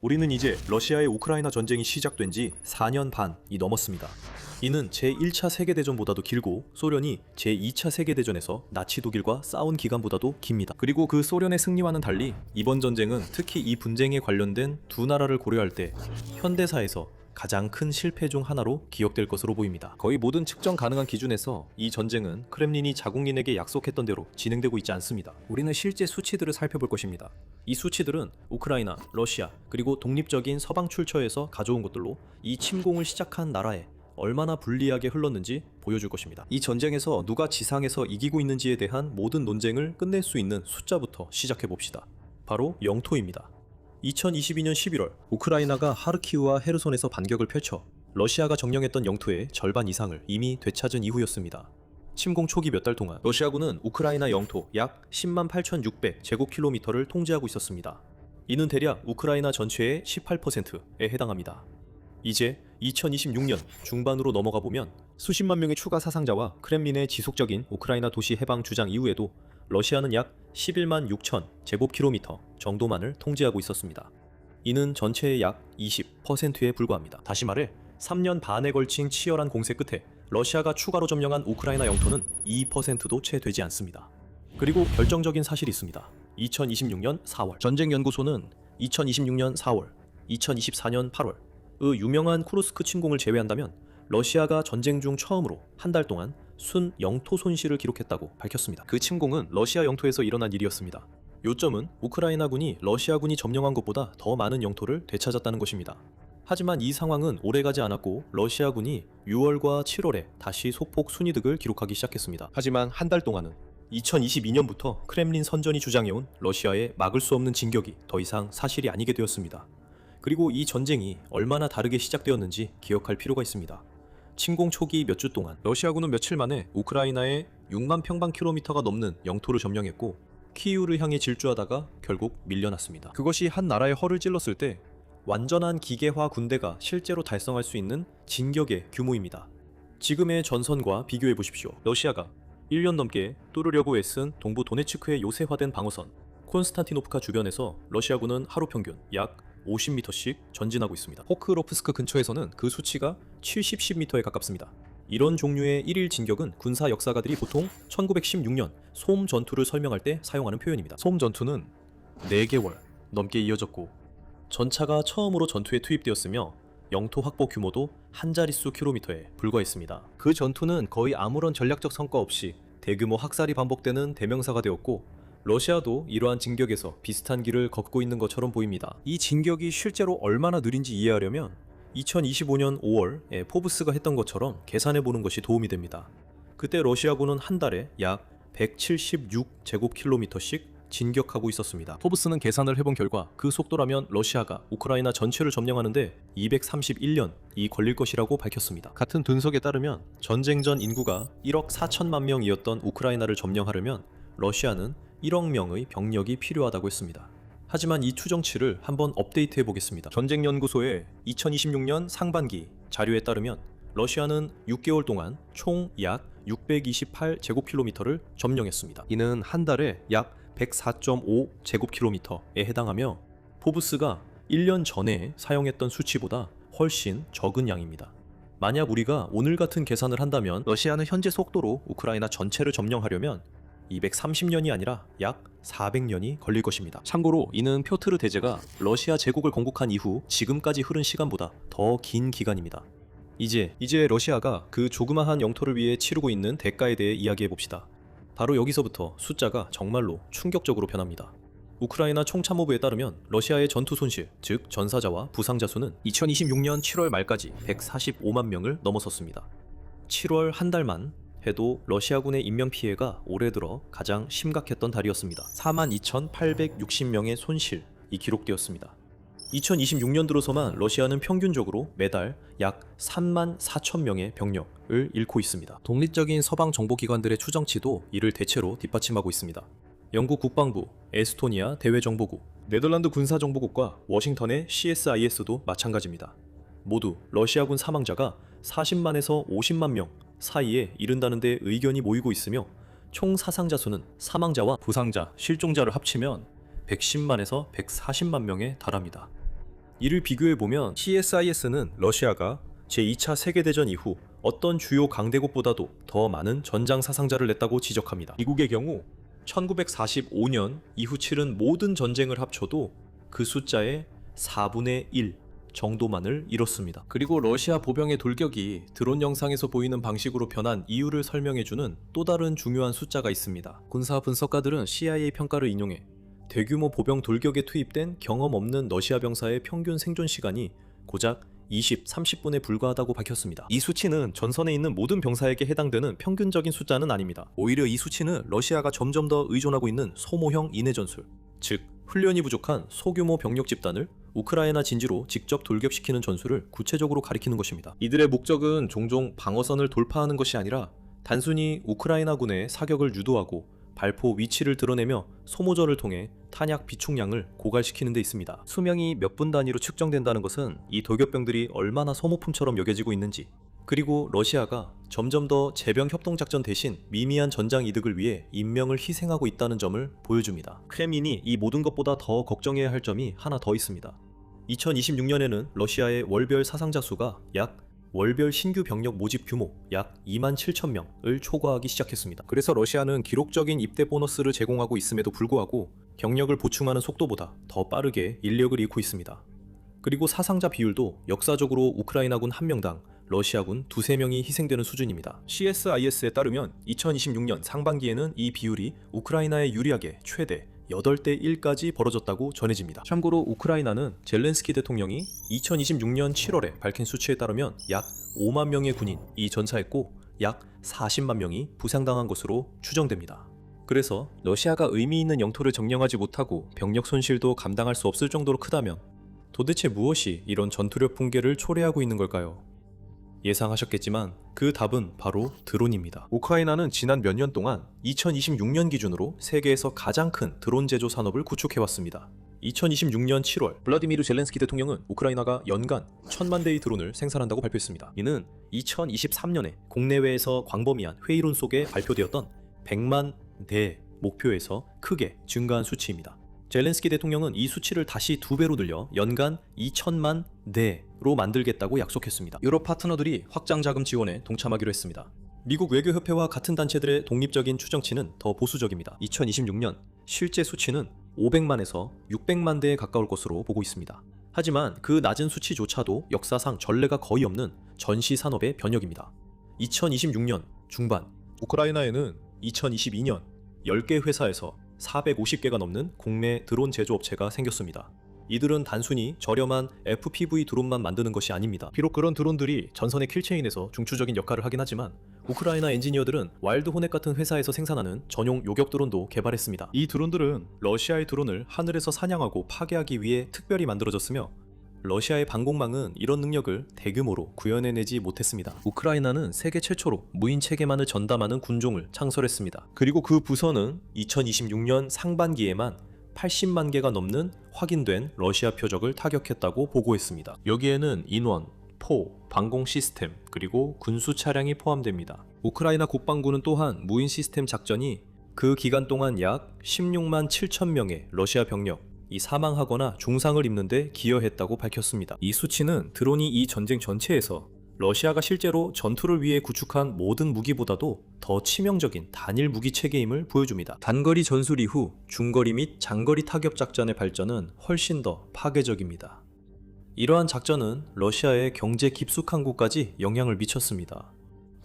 우리는 이제 러시아의 우크라이나 전쟁이 시작된 지 4년 반이 넘었습니다. 이는 제1차 세계대전보다도 길고 소련이 제2차 세계대전에서 나치 독일과 싸운 기간보다도 깁니다. 그리고 그 소련의 승리와는 달리 이번 전쟁은 특히 이 분쟁에 관련된 두 나라를 고려할 때 현대사에서 가장 큰 실패 중 하나로 기억될 것으로 보입니다. 거의 모든 측정 가능한 기준에서 이 전쟁은 크렘린이 자국민에게 약속했던 대로 진행되고 있지 않습니다. 우리는 실제 수치들을 살펴볼 것입니다. 이 수치들은 우크라이나, 러시아, 그리고 독립적인 서방 출처에서 가져온 것들로 이 침공을 시작한 나라에 얼마나 불리하게 흘렀는지 보여줄 것입니다. 이 전쟁에서 누가 지상에서 이기고 있는지에 대한 모든 논쟁을 끝낼 수 있는 숫자부터 시작해봅시다. 바로 영토입니다. 2022년 11월 우크라이나가 하르키우와 헤르손에서 반격을 펼쳐 러시아가 점령했던 영토의 절반 이상을 이미 되찾은 이후였습니다. 침공 초기 몇 달 동안 러시아군은 우크라이나 영토 약 10만 8,600 제곱킬로미터를 통제하고 있었습니다. 이는 대략 우크라이나 전체의 18%에 해당합니다. 이제 2026년 중반으로 넘어가 보면 수십만 명의 추가 사상자와 크렘린의 지속적인 우크라이나 도시 해방 주장 이후에도 러시아는 약 11만 6천 제곱킬로미터 정도만을 통제하고 있었습니다. 이는 전체의 약 20%에 불과합니다. 다시 말해 3년 반에 걸친 치열한 공세 끝에 러시아가 추가로 점령한 우크라이나 영토는 2%도 채 되지 않습니다. 그리고 결정적인 사실이 있습니다. 2026년 4월 전쟁연구소는 2026년 4월, 2024년 8월 의 유명한 쿠르스크 침공을 제외한다면 러시아가 전쟁 중 처음으로 한 달 동안 순 영토 손실을 기록했다고 밝혔습니다. 그 침공은 러시아 영토에서 일어난 일이었습니다. 요점은 우크라이나군이 러시아군이 점령한 것보다 더 많은 영토를 되찾았다는 것입니다. 하지만 이 상황은 오래가지 않았고 러시아군이 6월과 7월에 다시 소폭 순이득을 기록하기 시작했습니다. 하지만 한 달 동안은 2022년부터 크렘린 선전이 주장해온 러시아의 막을 수 없는 진격이 더 이상 사실이 아니게 되었습니다. 그리고 이 전쟁이 얼마나 다르게 시작되었는지 기억할 필요가 있습니다. 침공 초기 몇 주 동안 러시아군은 며칠 만에 우크라이나의 6만 평방킬로미터가 넘는 영토를 점령했고 키이우를 향해 질주하다가 결국 밀려났습니다. 그것이 한 나라의 허를 찔렀을 때 완전한 기계화 군대가 실제로 달성할 수 있는 진격의 규모입니다. 지금의 전선과 비교해 보십시오. 러시아가 1년 넘게 뚫으려고 애쓴 동부 도네츠크의 요새화된 방어선 콘스탄티노프카 주변에서 러시아군은 하루 평균 약 50m씩 전진하고 있습니다. 포크로프스크 근처에서는 그 수치가 70m에 가깝습니다. 이런 종류의 1일 진격은 군사 역사가들이 보통 1916년 솜 전투를 설명할 때 사용하는 표현입니다. 솜 전투는 4개월 넘게 이어졌고 전차가 처음으로 전투에 투입되었으며 영토 확보 규모도 한 자릿수 킬로미터에 불과했습니다. 그 전투는 거의 아무런 전략적 성과 없이 대규모 학살이 반복되는 대명사가 되었고 러시아도 이러한 진격에서 비슷한 길을 걷고 있는 것처럼 보입니다. 이 진격이 실제로 얼마나 느린지 이해하려면 2025년 5월에 포브스가 했던 것처럼 계산해보는 것이 도움이 됩니다. 그때 러시아군은 한 달에 약 176제곱킬로미터씩 진격하고 있었습니다. 포브스는 계산을 해본 결과 그 속도라면 러시아가 우크라이나 전체를 점령하는데 231년이 걸릴 것이라고 밝혔습니다. 같은 분석에 따르면 전쟁 전 인구가 1억 4천만 명이었던 우크라이나를 점령하려면 러시아는 1억 명의 병력이 필요하다고 했습니다. 하지만 이 추정치를 한번 업데이트해 보겠습니다. 전쟁연구소의 2026년 상반기 자료에 따르면 러시아는 6개월 동안 총 약 628제곱킬로미터를 점령했습니다. 이는 한 달에 약 104.5제곱킬로미터에 해당하며 포브스가 1년 전에 사용했던 수치보다 훨씬 적은 양입니다. 만약 우리가 오늘 같은 계산을 한다면 러시아는 현재 속도로 우크라이나 전체를 점령하려면 230년이 아니라 약 400년이 걸릴 것입니다. 참고로 이는 표트르 대제가 러시아 제국을 건국한 이후 지금까지 흐른 시간보다 더 긴 기간입니다. 이제 러시아가 그 조그마한 영토를 위해 치르고 있는 대가에 대해 이야기해 봅시다. 바로 여기서부터 숫자가 정말로 충격적으로 변합니다. 우크라이나 총참모부에 따르면 러시아의 전투 손실, 즉 전사자와 부상자 수는 2026년 7월 말까지 145만 명을 넘어섰습니다. 7월 한 달만 해도 러시아군의 인명피해가 올해 들어 가장 심각했던 달이었습니다. 42,860명의 손실이 기록되었습니다. 2026년 들어서만 러시아는 평균적으로 매달 약 3만 4천 명의 병력을 잃고 있습니다. 독립적인 서방 정보기관들의 추정치도 이를 대체로 뒷받침하고 있습니다. 영국 국방부, 에스토니아 대외정보국, 네덜란드 군사정보국과 워싱턴의 CSIS도 마찬가지입니다. 모두 러시아군 사망자가 40만에서 50만 명 사이에 이른다는 데 의견이 모이고 있으며 총 사상자 수는 사망자와 부상자, 실종자를 합치면 110만에서 140만 명에 달합니다. 이를 비교해보면 CSIS는 러시아가 제2차 세계대전 이후 어떤 주요 강대국보다도 더 많은 전장 사상자를 냈다고 지적합니다. 미국의 경우 1945년 이후 치른 모든 전쟁을 합쳐도 그 숫자의 4분의 1 정도만을 이뤘습니다. 그리고 러시아 보병의 돌격이 드론 영상에서 보이는 방식으로 변한 이유를 설명해주는 또 다른 중요한 숫자가 있습니다. 군사 분석가들은 CIA 평가를 인용해 대규모 보병 돌격에 투입된 경험 없는 러시아 병사의 평균 생존 시간이 고작 30분에 불과하다고 밝혔습니다. 이 수치는 전선에 있는 모든 병사에게 해당되는 평균적인 숫자는 아닙니다. 오히려 이 수치는 러시아가 점점 더 의존하고 있는 소모형 인해 전술, 즉 훈련이 부족한 소규모 병력 집단을 우크라이나 진지로 직접 돌격시키는 전술을 구체적으로 가리키는 것입니다. 이들의 목적은 종종 방어선을 돌파하는 것이 아니라 단순히 우크라이나군의 사격을 유도하고 발포 위치를 드러내며 소모전을 통해 탄약 비축량을 고갈시키는 데 있습니다. 수명이 몇 분 단위로 측정된다는 것은 이 돌격병들이 얼마나 소모품처럼 여겨지고 있는지, 그리고 러시아가 점점 더 제병 협동작전 대신 미미한 전장 이득을 위해 인명을 희생하고 있다는 점을 보여줍니다. 크렘린이 이 모든 것보다 더 걱정해야 할 점이 하나 더 있습니다. 2026년에는 러시아의 월별 사상자 수가 월별 신규 병력 모집 규모 약 27,000명을 초과하기 시작했습니다. 그래서 러시아는 기록적인 입대 보너스를 제공하고 있음에도 불구하고 병력을 보충하는 속도보다 더 빠르게 인력을 잃고 있습니다. 그리고 사상자 비율도 역사적으로 우크라이나군 1명당 러시아군 2~3명이 희생되는 수준입니다. CSIS에 따르면 2026년 상반기에는 이 비율이 우크라이나에 유리하게 최대 8대 1까지 벌어졌다고 전해집니다. 참고로 우크라이나는 젤렌스키 대통령이 2026년 7월에 밝힌 수치에 따르면 약 5만 명의 군인이 전사했고 약 40만 명이 부상당한 것으로 추정됩니다. 그래서 러시아가 의미 있는 영토를 점령하지 못하고 병력 손실도 감당할 수 없을 정도로 크다면 도대체 무엇이 이런 전투력 붕괴를 초래하고 있는 걸까요? 예상하셨겠지만 그 답은 바로 드론입니다. 우크라이나는 지난 몇 년 동안 2026년 기준으로 세계에서 가장 큰 드론 제조 산업을 구축해왔습니다. 2026년 7월 블라디미르 젤렌스키 대통령은 우크라이나가 연간 1,000만 대의 드론을 생산한다고 발표했습니다. 이는 2023년에 국내외에서 광범위한 회의론 속에 발표되었던 100만 대 목표에서 크게 증가한 수치입니다. 젤렌스키 대통령은 이 수치를 다시 2배로 늘려 연간 2,000만 대로 만들겠다고 약속했습니다. 유럽 파트너들이 확장 자금 지원에 동참하기로 했습니다. 미국 외교협회와 같은 단체들의 독립적인 추정치는 더 보수적입니다. 2026년 실제 수치는 500만에서 600만 대에 가까울 것으로 보고 있습니다. 하지만 그 낮은 수치조차도 역사상 전례가 거의 없는 전시 산업의 변혁입니다. 2026년 중반 우크라이나에는 2022년 10개 회사에서 450개가 넘는 국내 드론 제조업체가 생겼습니다. 이들은 단순히 저렴한 FPV 드론만 만드는 것이 아닙니다. 비록 그런 드론들이 전선의 킬체인에서 중추적인 역할을 하긴 하지만 우크라이나 엔지니어들은 와일드 호넷 같은 회사에서 생산하는 전용 요격 드론도 개발했습니다. 이 드론들은 러시아의 드론을 하늘에서 사냥하고 파괴하기 위해 특별히 만들어졌으며 러시아의 방공망은 이런 능력을 대규모로 구현해내지 못했습니다. 우크라이나는 세계 최초로 무인 체계만을 전담하는 군종을 창설했습니다. 그리고 그 부서는 2026년 상반기에만 80만 개가 넘는 확인된 러시아 표적을 타격했다고 보고했습니다. 여기에는 인원, 포, 방공 시스템, 그리고 군수 차량이 포함됩니다. 우크라이나 국방부는 또한 무인 시스템 작전이 그 기간 동안 약 16만 7천 명의 러시아 병력 이 사망하거나 중상을 입는 데 기여했다고 밝혔습니다. 이 수치는 드론이 이 전쟁 전체에서 러시아가 실제로 전투를 위해 구축한 모든 무기보다도 더 치명적인 단일 무기 체계임을 보여줍니다. 단거리 전술 이후 중거리 및 장거리 타격 작전의 발전은 훨씬 더 파괴적입니다. 이러한 작전은 러시아의 경제 깊숙한 곳까지 영향을 미쳤습니다.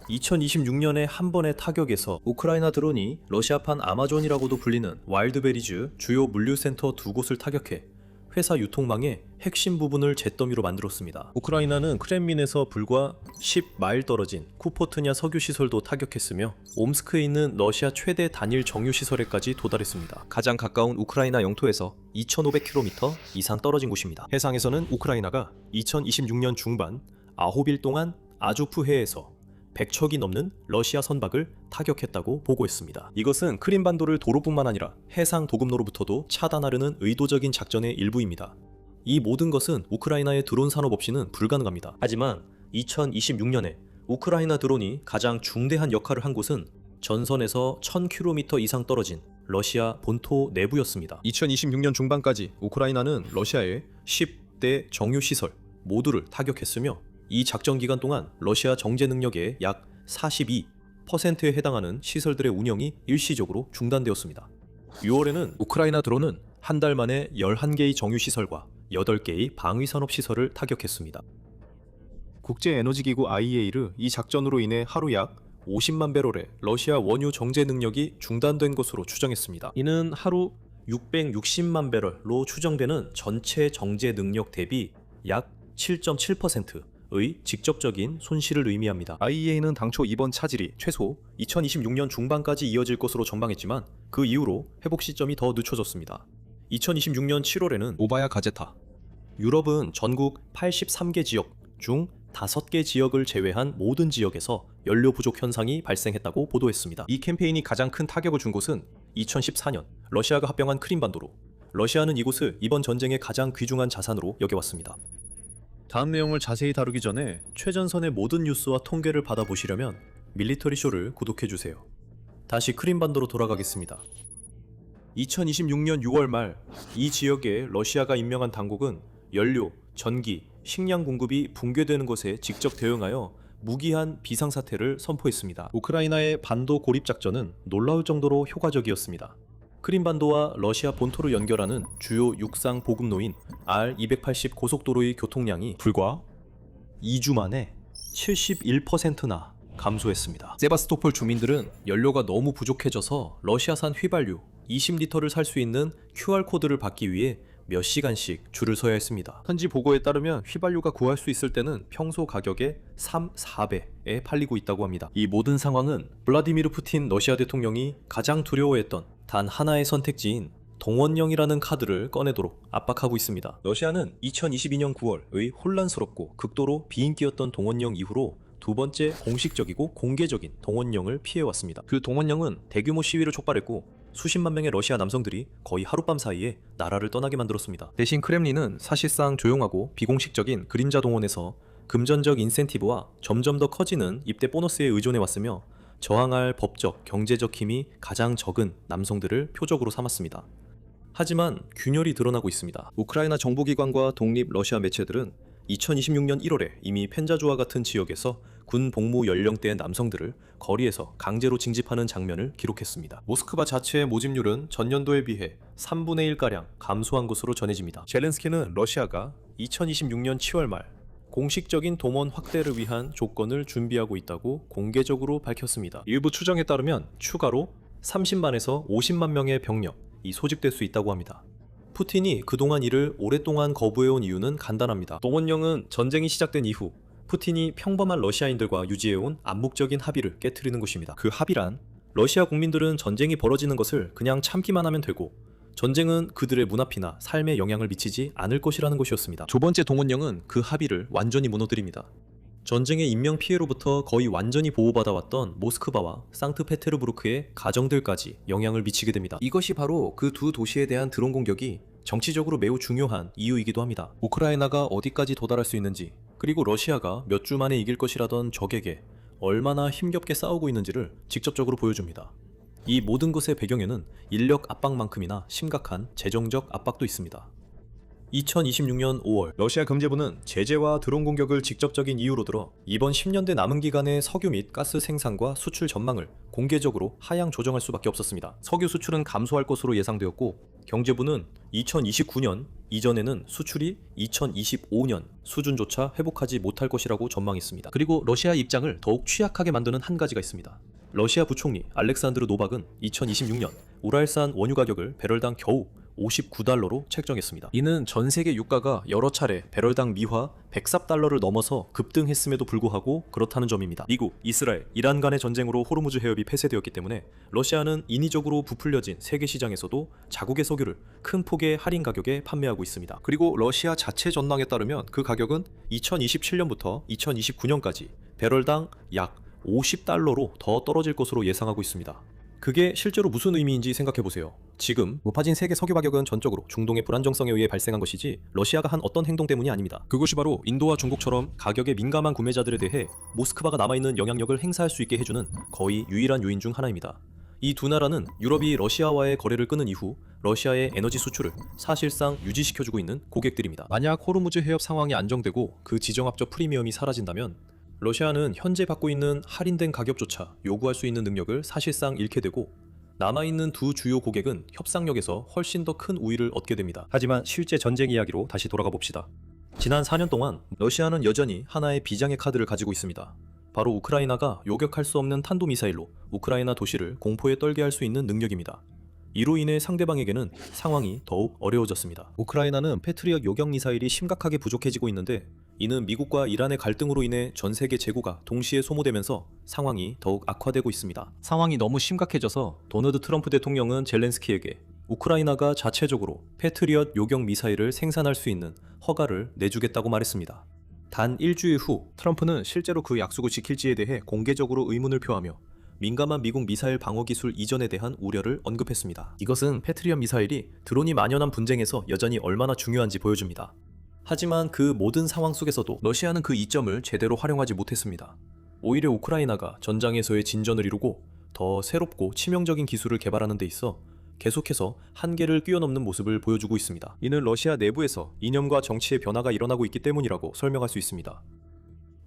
2026년에 한 번의 타격에서 우크라이나 드론이 러시아판 아마존이라고도 불리는 와일드베리즈 주요 물류센터 2곳을 타격해 회사 유통망의 핵심 부분을 잿더미로 만들었습니다. 우크라이나는 크렘린에서 불과 10마일 떨어진 쿠포트냐 석유시설도 타격했으며 옴스크에 있는 러시아 최대 단일 정유시설에까지 도달했습니다. 가장 가까운 우크라이나 영토에서 2,500km 이상 떨어진 곳입니다. 해상에서는 우크라이나가 2026년 중반 9일 동안 아주프해에서 100척이 넘는 러시아 선박을 타격했다고 보고했습니다. 이것은 크림반도를 도로뿐만 아니라 해상 도급로로부터도 차단하려는 의도적인 작전의 일부입니다. 이 모든 것은 우크라이나의 드론 산업 없이는 불가능합니다. 하지만 2026년에 우크라이나 드론이 가장 중대한 역할을 한 곳은 전선에서 1000km 이상 떨어진 러시아 본토 내부였습니다. 2026년 중반까지 우크라이나는 러시아의 10 6대 정유 시설 모두를 타격했으며 이 작전 기간 동안 러시아 정제 능력의 약 42%에 해당하는 시설들의 운영이 일시적으로 중단되었습니다. 6월에는 우크라이나 드론은 한 달 만에 11개의 정유 시설과 8개의 방위 산업 시설을 타격했습니다. 국제에너지기구 IEA를 이 작전으로 인해 하루 약 50만 배럴의 러시아 원유 정제 능력이 중단된 것으로 추정했습니다. 이는 하루 660만 배럴로 추정되는 전체 정제 능력 대비 약 7.7%의 직접적인 손실을 의미합니다. IEA는 당초 이번 차질이 최소 2026년 중반까지 이어질 것으로 전망했지만 그 이후로 회복 시점이 더 늦춰졌습니다. 2026년 7월에는 노바야 가제타, 유럽은 전국 83개 지역 중 5개 지역을 제외한 모든 지역에서 연료 부족 현상이 발생했다고 보도했습니다. 이 캠페인이 가장 큰 타격을 준 곳은 2014년 러시아가 합병한 크림반도로, 러시아는 이곳을 이번 전쟁의 가장 귀중한 자산으로 여겨왔습니다. 다음 내용을 자세히 다루기 전에 최전선의 모든 뉴스와 통계를 받아보시려면 밀리터리 쇼를 구독해주세요. 다시 크림반도로 돌아가겠습니다. 2026년 6월 말 이 지역에 러시아가 임명한 당국은 연료, 전기, 식량 공급이 붕괴되는 것에 직접 대응하여 무기한 비상사태를 선포했습니다. 우크라이나의 반도 고립 작전은 놀라울 정도로 효과적이었습니다. 크림반도와 러시아 본토를 연결하는 주요 육상 보급로인 R280 고속도로의 교통량이 불과 2주 만에 71%나 감소했습니다. 세바스토폴 주민들은 연료가 너무 부족해져서 러시아산 휘발유 20리터를 살 수 있는 QR코드를 받기 위해 몇 시간씩 줄을 서야 했습니다. 현지 보고에 따르면 휘발유가 구할 수 있을 때는 평소 가격의 3, 4배에 팔리고 있다고 합니다. 이 모든 상황은 블라디미르 푸틴 러시아 대통령이 가장 두려워했던 단 하나의 선택지인 동원령이라는 카드를 꺼내도록 압박하고 있습니다. 러시아는 2022년 9월의 혼란스럽고 극도로 비인기였던 동원령 이후로 두 번째 공식적이고 공개적인 동원령을 피해왔습니다. 그 동원령은 대규모 시위를 촉발했고 수십만 명의 러시아 남성들이 거의 하룻밤 사이에 나라를 떠나게 만들었습니다. 대신 크렘린은 사실상 조용하고 비공식적인 그림자 동원에서 금전적 인센티브와 점점 더 커지는 입대 보너스에 의존해왔으며 저항할 법적, 경제적 힘이 가장 적은 남성들을 표적으로 삼았습니다. 하지만 균열이 드러나고 있습니다. 우크라이나 정보기관과 독립 러시아 매체들은 2026년 1월에 이미 펜자조와 같은 지역에서 군 복무 연령대의 남성들을 거리에서 강제로 징집하는 장면을 기록했습니다. 모스크바 자체의 모집률은 전년도에 비해 3분의 1가량 감소한 것으로 전해집니다. 젤렌스키는 러시아가 2026년 7월 말 공식적인 동원 확대를 위한 조건을 준비하고 있다고 공개적으로 밝혔습니다. 일부 추정에 따르면 추가로 30만에서 50만 명의 병력이 소집될 수 있다고 합니다. 푸틴이 그동안 이를 오랫동안 거부해온 이유는 간단합니다. 동원령은 전쟁이 시작된 이후 푸틴이 평범한 러시아인들과 유지해온 암묵적인 합의를 깨트리는 것입니다. 그 합의란 러시아 국민들은 전쟁이 벌어지는 것을 그냥 참기만 하면 되고 전쟁은 그들의 문 앞이나 삶에 영향을 미치지 않을 것이라는 것이었습니다. 두 번째 동원령은 그 합의를 완전히 무너뜨립니다. 전쟁의 인명피해로부터 거의 완전히 보호받아왔던 모스크바와 상트페테르부르크의 가정들까지 영향을 미치게 됩니다. 이것이 바로 그 두 도시에 대한 드론 공격이 정치적으로 매우 중요한 이유이기도 합니다. 우크라이나가 어디까지 도달할 수 있는지, 그리고 러시아가 몇 주 만에 이길 것이라던 적에게 얼마나 힘겹게 싸우고 있는지를 직접적으로 보여줍니다. 이 모든 것의 배경에는 인력 압박만큼이나 심각한 재정적 압박도 있습니다. 2026년 5월 러시아 금제부는 제재와 드론 공격을 직접적인 이유로 들어 이번 10년대 남은 기간의 석유 및 가스 생산과 수출 전망을 공개적으로 하향 조정할 수밖에 없었습니다. 석유 수출은 감소할 것으로 예상되었고 경제부는 2029년 이전에는 수출이 2025년 수준조차 회복하지 못할 것이라고 전망했습니다. 그리고 러시아 입장을 더욱 취약하게 만드는 한 가지가 있습니다. 러시아 부총리 알렉산드르 노박은 2026년 우랄산 원유 가격을 배럴당 겨우 59달러로 책정했습니다. 이는 전 세계 유가가 여러 차례 배럴당 미화 104달러를 넘어서 급등했음에도 불구하고 그렇다는 점입니다. 미국, 이스라엘, 이란 간의 전쟁으로 호르무즈 해협이 폐쇄되었기 때문에 러시아는 인위적으로 부풀려진 세계 시장에서도 자국의 석유를 큰 폭의 할인 가격에 판매하고 있습니다. 그리고 러시아 자체 전망에 따르면 그 가격은 2027년부터 2029년까지 배럴당 약 50달러로 더 떨어질 것으로 예상하고 있습니다. 그게 실제로 무슨 의미인지 생각해보세요. 지금 높아진 세계 석유 가격은 전적으로 중동의 불안정성에 의해 발생한 것이지 러시아가 한 어떤 행동 때문이 아닙니다. 그것이 바로 인도와 중국처럼 가격에 민감한 구매자들에 대해 모스크바가 남아있는 영향력을 행사할 수 있게 해주는 거의 유일한 요인 중 하나입니다. 이 두 나라는 유럽이 러시아와의 거래를 끊은 이후 러시아의 에너지 수출을 사실상 유지시켜주고 있는 고객들입니다. 만약 호르무즈 해협 상황이 안정되고 그 지정학적 프리미엄이 사라진다면 러시아는 현재 받고 있는 할인된 가격조차 요구할 수 있는 능력을 사실상 잃게 되고 남아있는 두 주요 고객은 협상력에서 훨씬 더 큰 우위를 얻게 됩니다. 하지만 실제 전쟁 이야기로 다시 돌아가 봅시다. 지난 4년 동안 러시아는 여전히 하나의 비장의 카드를 가지고 있습니다. 바로 우크라이나가 요격할 수 없는 탄도미사일로 우크라이나 도시를 공포에 떨게 할 수 있는 능력입니다. 이로 인해 상대방에게는 상황이 더욱 어려워졌습니다. 우크라이나는 패트리엇 요격 미사일이 심각하게 부족해지고 있는데 이는 미국과 이란의 갈등으로 인해 전 세계 재고가 동시에 소모되면서 상황이 더욱 악화되고 있습니다. 상황이 너무 심각해져서 도널드 트럼프 대통령은 젤렌스키에게 우크라이나가 자체적으로 패트리엇 요격 미사일을 생산할 수 있는 허가를 내주겠다고 말했습니다. 단 일주일 후 트럼프는 실제로 그 약속을 지킬지에 대해 공개적으로 의문을 표하며 민감한 미국 미사일 방어 기술 이전에 대한 우려를 언급했습니다. 이것은 패트리엇 미사일이 드론이 만연한 분쟁에서 여전히 얼마나 중요한지 보여줍니다. 하지만 그 모든 상황 속에서도 러시아는 그 이점을 제대로 활용하지 못했습니다. 오히려 우크라이나가 전장에서의 진전을 이루고 더 새롭고 치명적인 기술을 개발하는 데 있어 계속해서 한계를 뛰어넘는 모습을 보여주고 있습니다. 이는 러시아 내부에서 이념과 정치의 변화가 일어나고 있기 때문이라고 설명할 수 있습니다.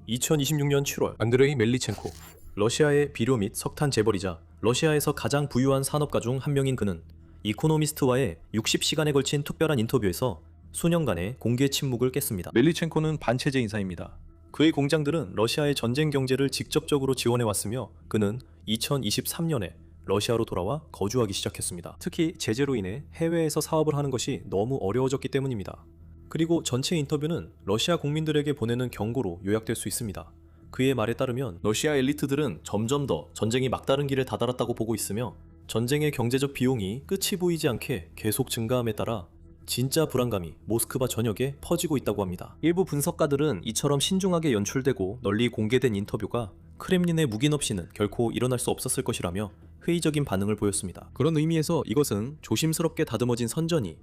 2026년 7월 안드레이 멜리첸코, 러시아의 비료 및 석탄 재벌이자 러시아에서 가장 부유한 산업가 중 한 명인 그는 이코노미스트와의 60시간에 걸친 특별한 인터뷰에서 수년간의 공개 침묵을 깼습니다. 멜리첸코는 반체제 인사입니다. 그의 공장들은 러시아의 전쟁 경제를 직접적으로 지원해왔으며 그는 2023년에 러시아로 돌아와 거주하기 시작했습니다. 특히 제재로 인해 해외에서 사업을 하는 것이 너무 어려워졌기 때문입니다. 그리고 전체 인터뷰는 러시아 국민들에게 보내는 경고로 요약될 수 있습니다. 그의 말에 따르면 러시아 엘리트들은 점점 더 전쟁이 막다른 길에 다다랐다고 보고 있으며 전쟁의 경제적 비용이 끝이 보이지 않게 계속 증가함에 따라 진짜 불안감이 모스크바 전역에 퍼지고 있다고 합니다. 일부 분석가들은 이처럼 신중하게 연출되고 널리 공개된 인터뷰가 크렘린의 묵인 없이는 결코 일어날 수 없었을 것이라며 회의적인 반응을 보였습니다. 그런 의미에서 이것은 조심스럽게 다듬어진 선전이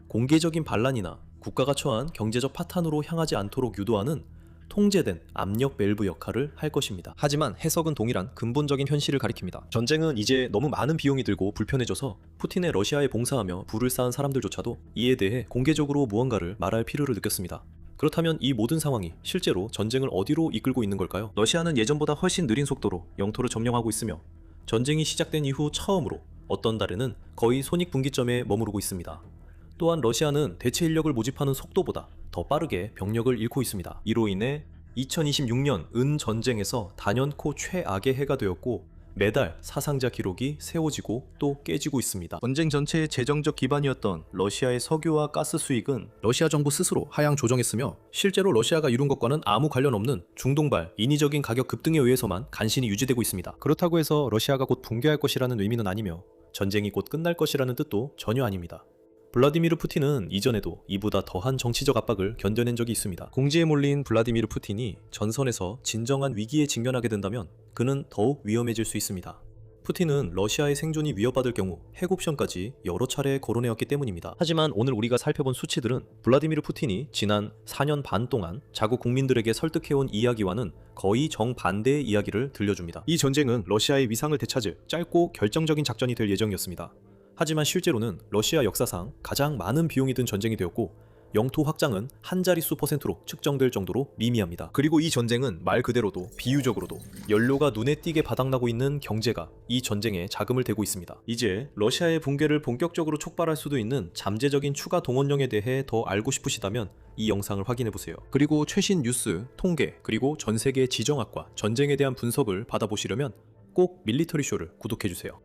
공개적인 반란이나 국가가 처한 경제적 파탄으로 향하지 않도록 유도하는 통제된 압력 밸브 역할을 할 것입니다. 하지만 해석은 동일한 근본적인 현실을 가리킵니다. 전쟁은 이제 너무 많은 비용이 들고 불편해져서 푸틴의 러시아에 봉사하며 부를 쌓은 사람들조차도 이에 대해 공개적으로 무언가를 말할 필요를 느꼈습니다. 그렇다면 이 모든 상황이 실제로 전쟁을 어디로 이끌고 있는 걸까요? 러시아는 예전보다 훨씬 느린 속도로 영토를 점령하고 있으며 전쟁이 시작된 이후 처음으로 어떤 달에는 거의 손익분기점에 머무르고 있습니다. 또한 러시아는 대체 인력을 모집하는 속도보다 더 빠르게 병력을 잃고 있습니다. 이로 인해 2026년 은 전쟁에서 단연코 최악의 해가 되었고 매달 사상자 기록이 세워지고 또 깨지고 있습니다. 전쟁 전체의 재정적 기반이었던 러시아의 석유와 가스 수익은 러시아 정부 스스로 하향 조정했으며 실제로 러시아가 이룬 것과는 아무 관련 없는 중동발 인위적인 가격 급등에 의해서만 간신히 유지되고 있습니다. 그렇다고 해서 러시아가 곧 붕괴할 것이라는 의미는 아니며 전쟁이 곧 끝날 것이라는 뜻도 전혀 아닙니다. 블라디미르 푸틴은 이전에도 이보다 더한 정치적 압박을 견뎌낸 적이 있습니다. 궁지에 몰린 블라디미르 푸틴이 전선에서 진정한 위기에 직면하게 된다면 그는 더욱 위험해질 수 있습니다. 푸틴은 러시아의 생존이 위협받을 경우 핵 옵션까지 여러 차례 거론해왔기 때문입니다. 하지만 오늘 우리가 살펴본 수치들은 블라디미르 푸틴이 지난 4년 반 동안 자국 국민들에게 설득해온 이야기와는 거의 정반대의 이야기를 들려줍니다. 이 전쟁은 러시아의 위상을 되찾을 짧고 결정적인 작전이 될 예정이었습니다. 하지만 실제로는 러시아 역사상 가장 많은 비용이 든 전쟁이 되었고 영토 확장은 한 자릿수 %로 측정될 정도로 미미합니다. 그리고 이 전쟁은 말 그대로도 비유적으로도 연료가 눈에 띄게 바닥나고 있는 경제가 이 전쟁에 자금을 대고 있습니다. 이제 러시아의 붕괴를 본격적으로 촉발할 수도 있는 잠재적인 추가 동원령에 대해 더 알고 싶으시다면 이 영상을 확인해보세요. 그리고 최신 뉴스, 통계, 그리고 전 세계의 지정학과 전쟁에 대한 분석을 받아보시려면 꼭 밀리터리쇼를 구독해주세요.